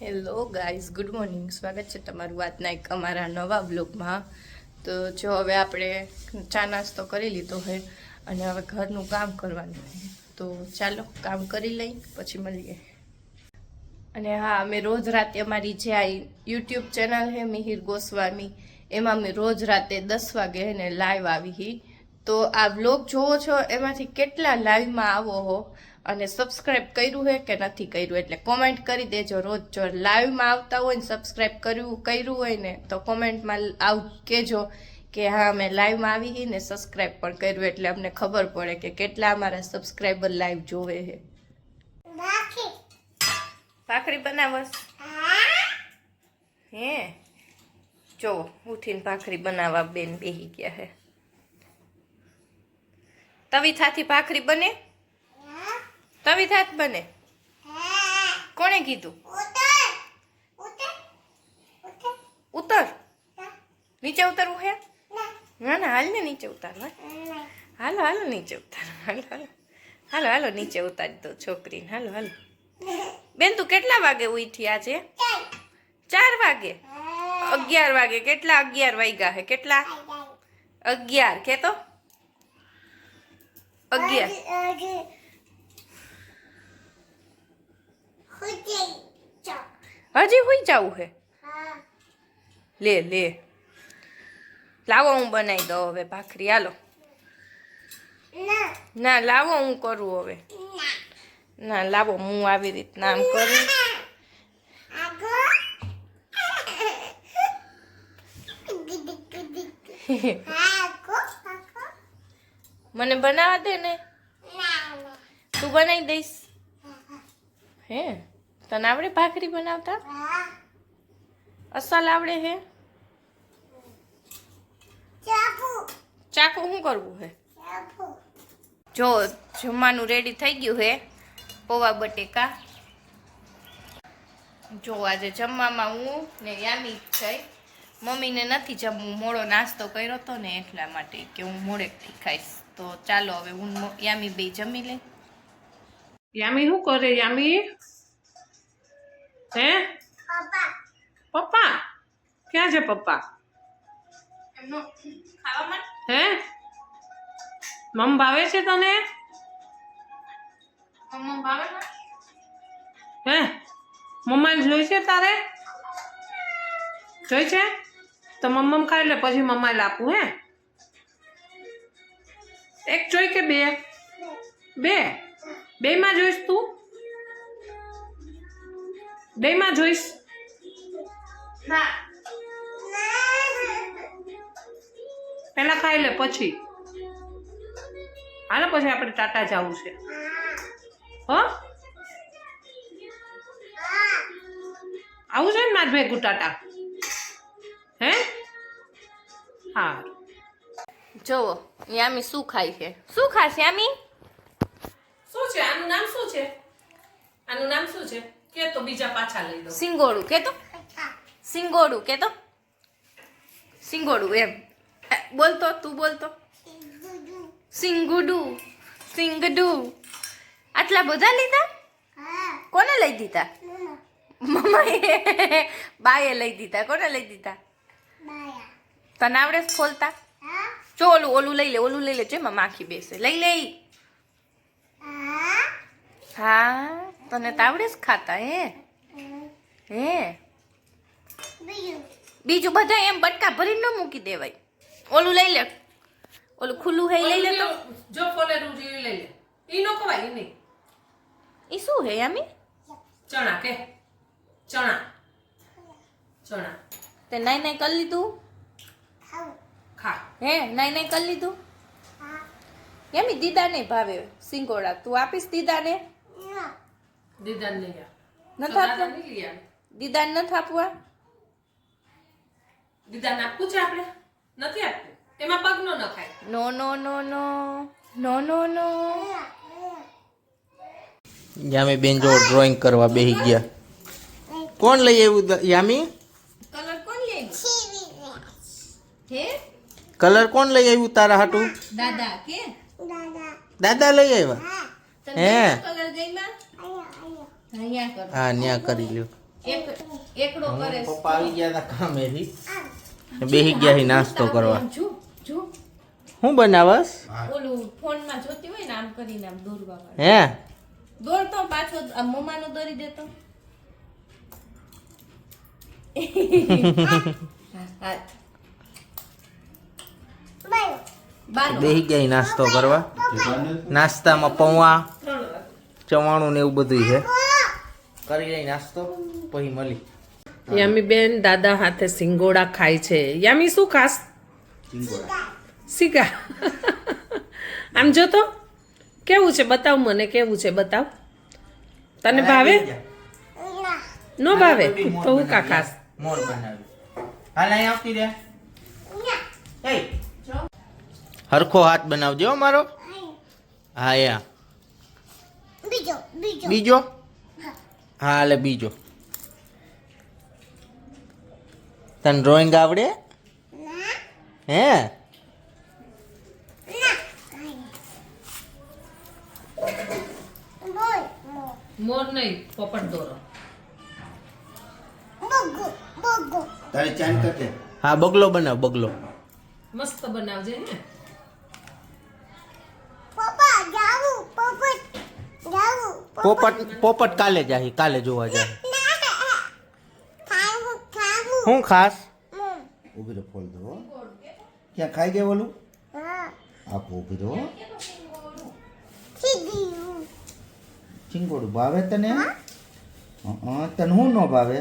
Hello guys, good morning. સ્વાગત છે તમારું આજના એક અમારા નવા બ્લોગમાં. તો જો હવે આપણે ચા નાસ્તો કરી લીધો છે અને હવે ઘરનું કામ કરવાનું છે. તો ચાલો કામ કરી લઈ પછી મળીએ. અને હા, અમે રોજ રાતે અમારી જે આ યુટ્યુબ ચેનલ છે મિહિર ગોસ્વામી, એમાં અમે રોજ રાતે 10 વાગે ને લાઈવ આવી. તો આ બ્લોગ જોવો છો એમાંથી કેટલા લાઈવમાં આવો હો અને સબસ્ક્રાઇબ કર્યું છે કે નથી કર્યું, એટલે કોમેન્ટ કરી દેજો. રોજ જો લાઈવમાં આવતા હોય ને સબસ્ક્રાઇબ કર્યું હોય ને તો કોમેન્ટમાં કહેજો કે હા અમે લાઈવમાં આવી ને સબસ્ક્રાઇબ પણ કર્યું, એટલે અમને ખબર પડે કે કેટલા અમારા સબસ્ક્રાઇબર લાઈવ જોવે છે. ભાખરી બનાવસ હે? જો ઉઠીને ભાખરી બનાવવા બેન બેહી ગયા હે. તવીથાથી ભાખરી બને? તવીથાથી બને? કોણે કીધું? ઉતર. નીચે ઉતરવું હે? ના ના, હાલ ને નીચે ઉતારવા. હાલો હાલો નીચે ઉતાર. હાલો હાલો હાલો હાલો નીચે ઉતારી દો છોકરીને. હાલો હાલો. બેન તું કેટલા વાગે ઉઠી આજે? 4 વાગે? 11 વાગે. કેટલા 11 વાગ્યા હે? કેટલા 11 કે તો 11 હજી હુઈ જાવું હે? લે લે, લાવો હું બનાવી દઉં હવે ભાખરી. હાલો. ના લાવો હું કરું હવે. ના લાવો હું આવી રીતના આમ કરું. મને બનાવવા દે ને. તું બનાવી દઈશ હે? તને આવડે ભાખરી બનાવતા? અસલ આવડે હે? ચાકુ શું કરવું હે? જો જમવાનું રેડી થઈ ગયું હે. પૌવા બટેકા. જો આજે જમવામાં હું ને યામી છે. મમ્મીને નથી જમવું, મોડો નાસ્તો કર્યો હતો ને એટલા માટે કે હું મોડેકથી ખાઈશ. તો ચાલો હવે હું યામી બે જમી લઈ. યામી શું કરે? યામી હે? પપ્પા ક્યાં છે? પપ્પા એમનો ખાવામાં હે? મમ ભાવે છે તને? મમ્મા ભાવે ને? હે? મમ્માને જોઈ છે તારે? જોઈ છે તો મમ્મમ ખાઈ લે પછી મમ્માને આપું. હે? એક જોઈ કે બે? બે માં જોઈશ તું? બે માં જોઈશ? ના પેલા ખાઈ લે પછી. હાલો પછી આપણે ટાટા જવું છે. હો આવું છે ને મારે ભેગું ટાટા? હે? હા. જોવો યામી શું ખાય છે. શું ખાશે યામી? શું છે આનું નામ? શું છે આનું નામ? શું છે કે તો બીજા પાછા લઈ દો. સિંગોડું કે તો? સિંગોડું કે તો? સિંગોડું એમ બોલતો. તું બોલતો. સિંગુડું. સિંગડું. આટલા બધા લીધા? કોને લઈ દીધા? મમ્માએ. બાએ લઈ દીધા. કોને લઈ દીધા? તને આવડે ખોલતા? જો ઓલું લઈ લે. ઓલું લઈ લે. જેમાં માખી બેસે. લઈ લે. હા તને તો આવડે જ ખાતા હે? હે? બીજું બધા એમ બટકા ભરીને ન મૂકી દેવાય. ઓલું લઈ લે. ઓલું ખુલ્લું હે લઈ લે. તો જો ફોલેરું જેવી લઈ લે. ઈ નો ખવાય. ઈ નહીં. ઈ શું હે યામી? ચણા કે ચણા. તે નાઈ નાઈ કરી લીધું? ખા. હે નાઈ નાઈ કરી લીધું? યામી દીદા ને ભાવે સિંગોડા. તું આપીશ દીદાને? દીદાને લઈ જા. નથી આપવા? દીદાને નથી આપવા? દીદાને આપવું છે આપણે? નથી આપવું. એમાં પગ નો નખાય. નો નો નો નો નો નો નો. યામી બેન જો ડ્રોઈંગ કરવા બેસી ગયા. કોણ લઈ આવ્યું યામી? કલર કોણ લઈ આવ્યું? હે? કલર કોણ લઈ આવ્યું તારા હાટુ? દાદા કે? દાદા લઈ આવ્યા? તને હે? કલર ગઈમાં? અહીંયા કરો. હા ન્યા કરી લ્યો. એકડો કરે છે. પપ્પા આવી ગયા હતા કામેથી બેહી ગયા છે નાસ્તો કરવા. જો જો શું બનાવસ? ઓલું ફોનમાં જોતી હોય ને આમ કરીને આમ દોરવા વાળું. હે દોરતો પાછો આ મમ્માનો દોરી દેતો. હા. બાનો. બેહી ગયા છે નાસ્તો કરવા. નાસ્તામાં પૌવા ચવાણું ને એવું બધું છે. કરી લઈ નાસ્તો પછી મળી. યામી બેન દાદા હાથે સિંગોડા ખાય છે. યામી શું ખાસ? સિંગા. આમ જો તો કેવું છે બતાવ મને, કેવું છે બતાવ. તને ભાવે? નો ભાવે તો હું કા ખાસ? મોર બનાવી. હાલ અહીં આવતી રે. એ હરખો હાથ બનાવજો હો મારો. હા યા બીજો. હા લે બીજો. તને ડ્રોઈંગ આવડે? હે મોર નહીં, પોપટ દોરો. તારે ચાન કરતે હા બગલો બનાવ બગલો. મસ્ત બનાવજે હે. પોપટ કાલે જાય, કાલે જોવા જાય. હું ખાસ ઉભી રહો, ફોલ દો. ક્યાં ખાઈ ગયા ઓલું? આપો ઉભી રહો. ચીંગોડું ભાવે તને? તને હું ન ભાવે?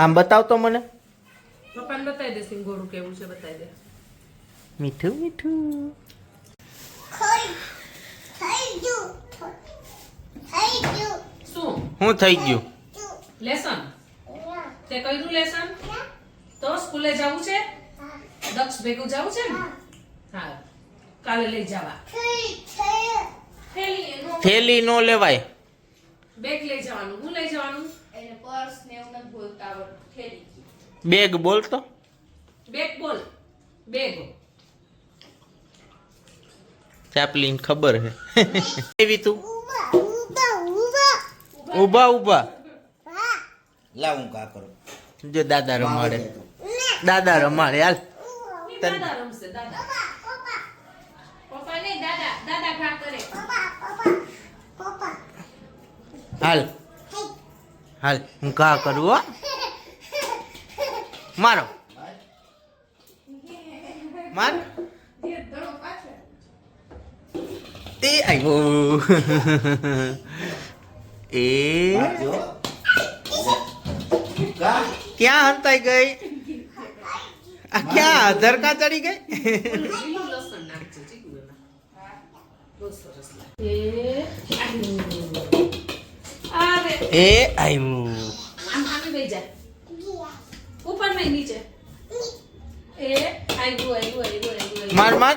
આમ બતાવ તો મને. પપ્પાને બતાવી દે સિંગોડું કેવું છે, બતાવી દે. મીઠું મીઠું. શું હું થઈ ગયું? લેસન તે કર્યું લેસન? તો સ્કૂલે જવું છે? દક્ષ ભેગું જવું છે ને? હા કાલે લઈ જવા. થેલી એનો થેલી નો લેવાય. બેગ લઈ જવાનું. હું લઈ જવાનું? એને પર્સ ને એવું નથી બોલતા આવડતું. થેલી. બેગ બોલતો. બેગ બોલ. બેગ. ચાપલીન ખબર હે. એવી તું ઉભા ઉભા. લાવ હું કા કરું. જો દાદા રમાડે. દાદા રમાડે હાલ. દાદા રમશે દાદા. પપ્પા નહીં દાદા. દાદા ઘા કરે. હાલ હાલ હું ઘા કરું હો. મારો માર. એ આવ્યો. એ જો કા ક્યાં હંતાઈ ગઈ? આ ક્યાં ધરકા ચડી ગઈ? લીલું લસણ નાખજો ચીકુ એમાં. બહુ સરસ લાગે. અરે એ આવ્યું. આમ આવી બેસી જા. ઉપર નહીં નીચે. આવ્યું. માર માર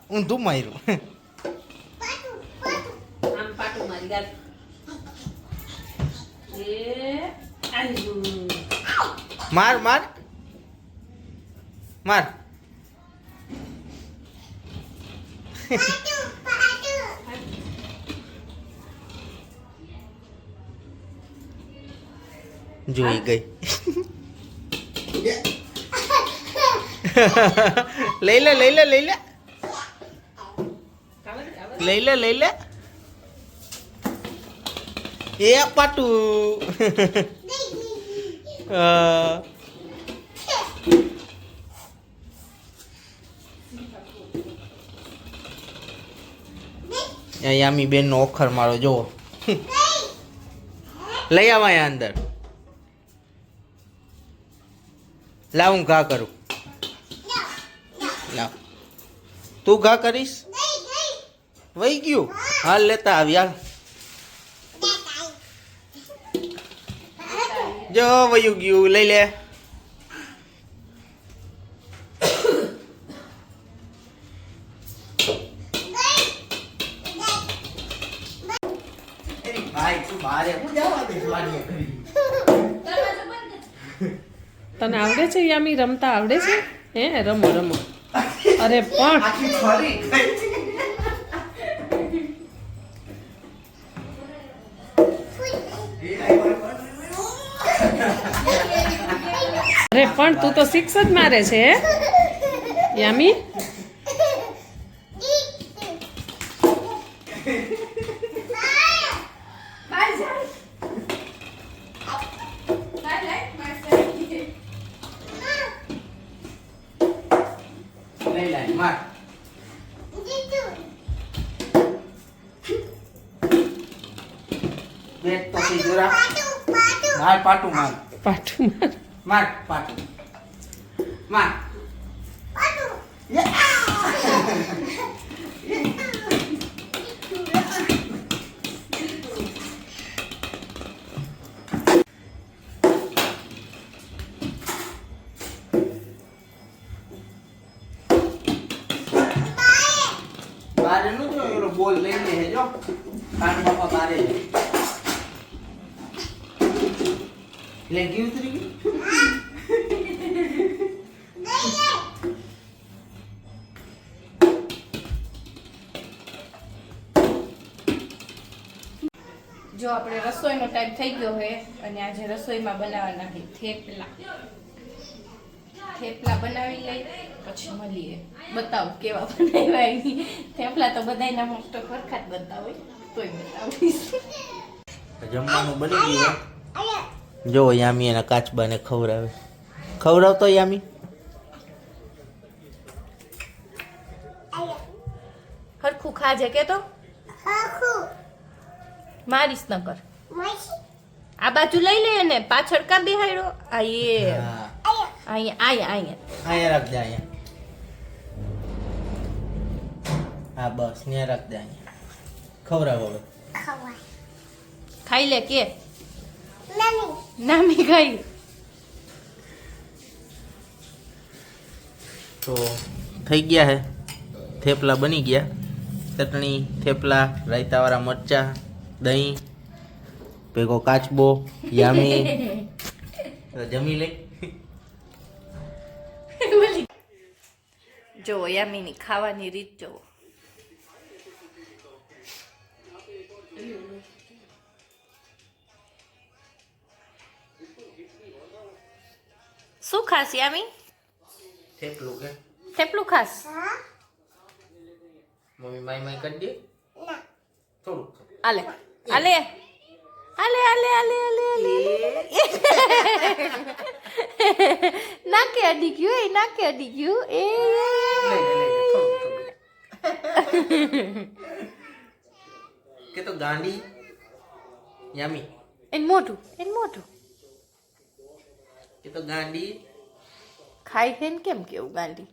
ઊંધું માર્યું. આમ પાટું મારી ગાલ. આવ્યું. માર માર માર. જોઈ ગઈ. લઈ લે લઈ લે લઈ લે લઈ લે લઈ લે. એ પાટું. યામી બેન નો ઓખર મારો જોવો. લઈ આવ અહીંયા અંદર. લાવ હું ઘા કરું. લાવ તું ઘા કરીશ? વહી ગયું. હાલ લેતા આવી હાલ. જો વયું ગયું. લઈ લે. તને આવડે છે યામી રમતા? આવડે છે? હે રમો રમો. અરે પણ પણ તું તો 6 જ મારે છે હે યામી લઈ લાય માર બેટ તો સી જોરા માર પાટું માર પાઠું માર માર પાટું માર બારે નું જો એનો બોલ લઈ લે હે જો કાન બાપા બારે લે ગયું ઉતરી ગયું જો આપણે રસોઈનો ટાઈમ થઈ ગયો છે અને આજે રસોઈમાં બનાવવાના છે થેપલા બનાવી લઈ પછી મળીએ બતાવું કેવા બનાવ્યા એની થેપલા તો બધાયના મોસ્ટ ઓફ વરખાત બનતા હોય તોય બતાવીશ જમવાનું બની ગયું જો યામી એના કાચબાને ખવડાવતો યામી હરખું ખાજે કે તો મારીશ ન કર આ બાજુ લઈ લે ને પાછળ કા બેહાડ્યો આ એ હા અહીંયા અહીંયા રાખ દે અહીંયા હા બસ ત્યાં રાખ દે અહીંયા ખવડાવ હવે ખાઈ લે કે નામી ખાઈ તો થઈ ગયા હે થેપલા બની ગયા ચટણી થેપલા રાયતાવાળા મરચા દહીં ભેગો કાચબો યામી તો જમી લે જો યામીની ખાવાની રીત જો શું ખાસ યામી થેપલું કે થેપલું ખાસ મમ્મી માઈ કરી દે થોડુંક આલે આલે આલે આલે આલે આલે આલે નાકે અડી ગયું એ નાકે અડી ગયું એ કે તો ગાંડી યામી એન મોટું કે તો ગાંડી ખાઈ છે ને કેમ કેવું ગાંડી